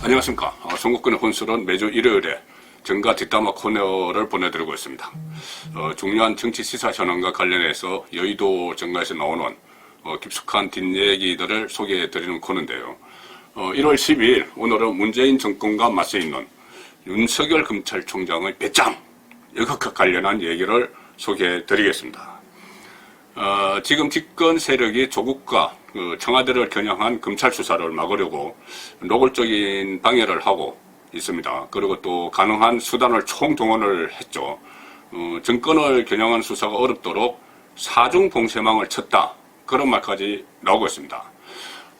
안녕하십니까. 송국근의 혼술은 매주 일요일에 정가 뒷담화 코너를 보내드리고 있습니다. 중요한 정치 시사 현황과 관련해서 여의도 정가에서 나오는 깊숙한 뒷얘기들을 소개해드리는 코너인데요. 1월 12일 오늘은 문재인 정권과 맞서 있는 윤석열 검찰총장의 배짱, 이것과 관련한 얘기를 소개해드리겠습니다. 지금 집권 세력이 조국과 청와대를 겨냥한 검찰 수사를 막으려고 노골적인 방해를 하고 있습니다. 그리고 또 가능한 수단을 총동원을 했죠. 정권을 겨냥한 수사가 어렵도록 사중 봉쇄망을 쳤다, 그런 말까지 나오고 있습니다.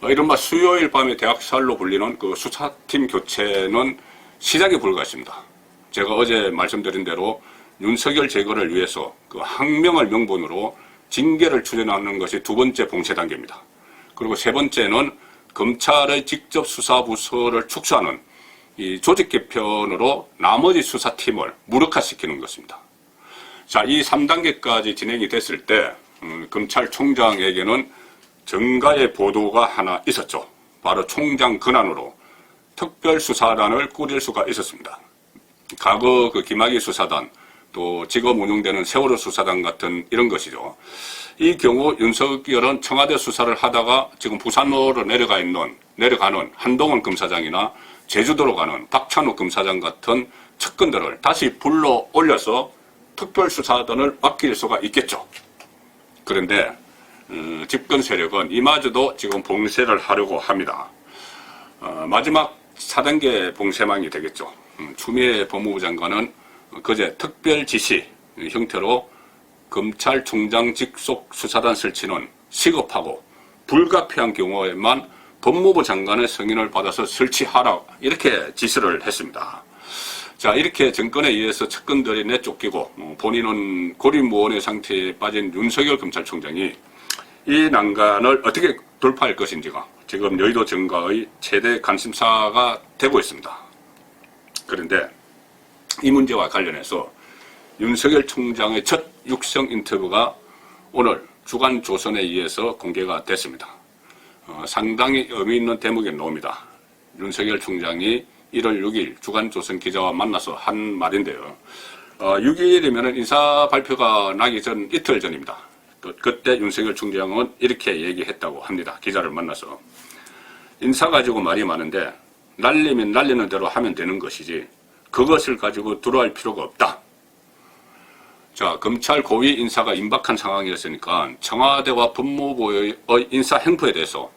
이른바 수요일 밤에 대학살로 불리는 그 수사팀 교체는 시작에 불과했습니다. 제가 어제 말씀드린 대로 윤석열 제거를 위해서 그 항명을 명분으로 징계를 추진하는 것이 두 번째 봉쇄 단계입니다. 그리고 세 번째는 검찰의 직접 수사부서를 축소하는 이 조직 개편으로 나머지 수사팀을 무력화시키는 것입니다. 자, 이 3단계까지 진행이 됐을 때 검찰총장에게는 정가의 보도가 하나 있었죠. 바로 총장 권한으로 특별수사단을 꾸릴 수가 있었습니다. 과거 그 김학의 수사단, 또 지금 운영되는 세월호 수사단 같은 이런 것이죠. 이 경우 윤석열은 청와대 수사를 하다가 지금 부산으로 내려가는 한동훈 검사장이나 제주도로 가는 박찬욱 검사장 같은 측근들을 다시 불러 올려서 특별수사단을 맡길 수가 있겠죠. 그런데 집권 세력은 이마저도 지금 봉쇄를 하려고 합니다. 마지막 4단계 봉쇄망이 되겠죠. 추미애 법무부 장관은 그제 특별 지시 형태로 검찰총장 직속 수사단 설치는 시급하고 불가피한 경우에만 법무부 장관의 승인을 받아서 설치하라, 이렇게 지시를 했습니다. 자, 이렇게 정권에 의해서 측근들이 내쫓기고 본인은 고립무원의 상태에 빠진 윤석열 검찰총장이 이 난간을 어떻게 돌파할 것인지가 지금 여의도 정가의 최대 관심사가 되고 있습니다. 그런데 이 문제와 관련해서 윤석열 총장의 첫 육성 인터뷰가 오늘 주간조선에 의해서 공개가 됐습니다. 상당히 의미 있는 대목이 나옵니다. 윤석열 총장이 1월 6일 주간조선 기자와 만나서 한 말인데요. 6일이면 인사 발표가 나기 전 이틀 전입니다. 그때 윤석열 총장은 이렇게 얘기했다고 합니다. 기자를 만나서. 인사 가지고 말이 많은데 날리면 날리는 대로 하면 되는 것이지 그것을 가지고 두려워할 필요가 없다. 자, 검찰 고위 인사가 임박한 상황이었으니까 청와대와 법무부의 인사 행포에 대해서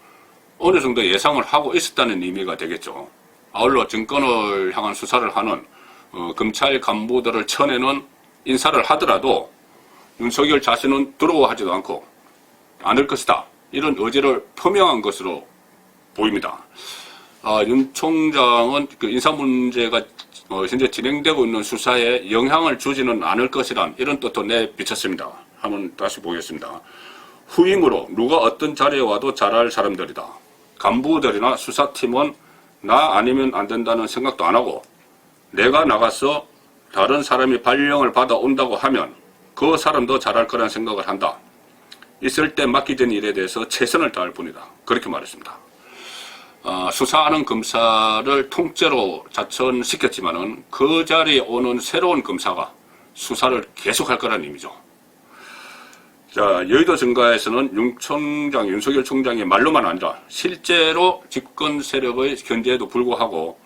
어느 정도 예상을 하고 있었다는 의미가 되겠죠. 아울러 정권을 향한 수사를 하는 검찰 간부들을 쳐내는 인사를 하더라도 윤석열 자신은 두려워하지도 않을 것이다, 이런 의지를 표명한 것으로 보입니다. 윤 총장은 그 인사 문제가 현재 진행되고 있는 수사에 영향을 주지는 않을 것이란 이런 뜻도 내비쳤습니다. 한번 다시 보겠습니다. 후임으로 누가 어떤 자리에 와도 잘할 사람들이다. 간부들이나 수사팀은 나 아니면 안 된다는 생각도 안 하고 내가 나가서 다른 사람이 발령을 받아온다고 하면 그 사람도 잘할 거란 생각을 한다. 있을 때 맡기던 일에 대해서 최선을 다할 뿐이다. 그렇게 말했습니다. 수사하는 검사를 통째로 자천시켰지만은 그 자리에 오는 새로운 검사가 수사를 계속할 거라는 의미죠. 자, 여의도 정가에서는 윤석열 총장의 말로만 아니라 실제로 집권 세력의 견제에도 불구하고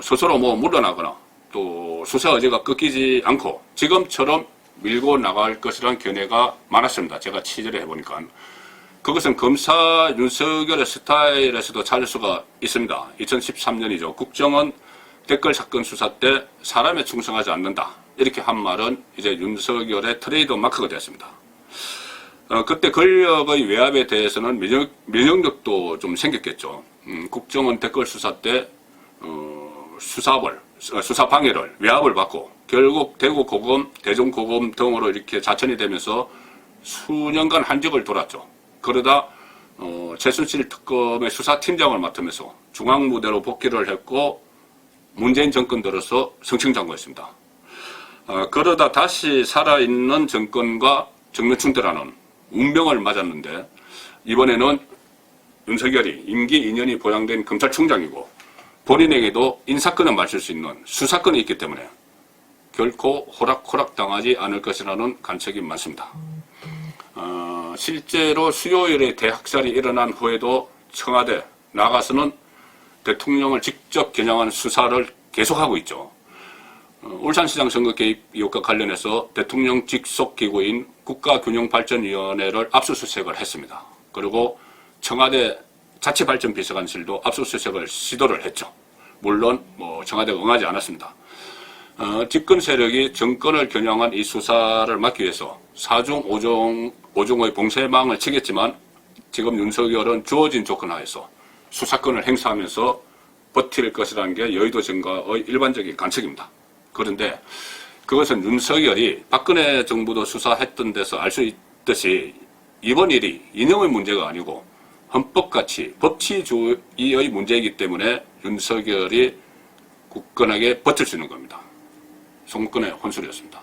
스스로 물러나거나 또 수사 의지가 꺾이지 않고 지금처럼 밀고 나갈 것이라는 견해가 많았습니다. 제가 취재를 해보니까. 그것은 검사 윤석열의 스타일에서도 찾을 수가 있습니다. 2013년이죠. 국정원 댓글 사건 수사 때 사람에 충성하지 않는다, 이렇게 한 말은 이제 윤석열의 트레이드 마크가 되었습니다. 그때 권력의 외압에 대해서는 면역력도 좀 생겼겠죠. 국정원 댓글 수사 때 수사 방해를, 외압을 받고 결국 대구고검, 대전고검 등으로 이렇게 자천이 되면서 수년간 한직을 돌았죠. 그러다 최순실 특검의 수사팀장을 맡으면서 중앙무대로 복귀를 했고 문재인 정권 들어서 성층장관이었습니다. 그러다 다시 살아있는 정권과 정면 충돌하는 운명을 맞았는데 이번에는 윤석열이 임기 2년이 보장된 검찰총장이고 본인에게도 인사권을 맞출 수 있는 수사권이 있기 때문에 결코 호락호락 당하지 않을 것이라는 관측이 많습니다. 실제로 수요일에 대학살이 일어난 후에도 청와대 나가서는 대통령을 직접 겨냥한 수사를 계속하고 있죠. 울산시장 선거 개입 의혹과 관련해서 대통령 직속 기구인 국가균형발전위원회를 압수수색을 했습니다. 그리고 청와대 자치발전비서관실도 압수수색을 시도를 했죠. 물론 청와대가 응하지 않았습니다. 집권 세력이 정권을 겨냥한 이 수사를 막기 위해서 4중 5중의 봉쇄망을 치겠지만 지금 윤석열은 주어진 조건 하에서 수사권을 행사하면서 버틸 것이라는 게 여의도 정가의 일반적인 관측입니다. 그런데 그것은 윤석열이 박근혜 정부도 수사했던 데서 알 수 있듯이 이번 일이 이념의 문제가 아니고 헌법가치, 법치주의의 문제이기 때문에 윤석열이 굳건하게 버틸 수 있는 겁니다. 송건의 혼술이었습니다.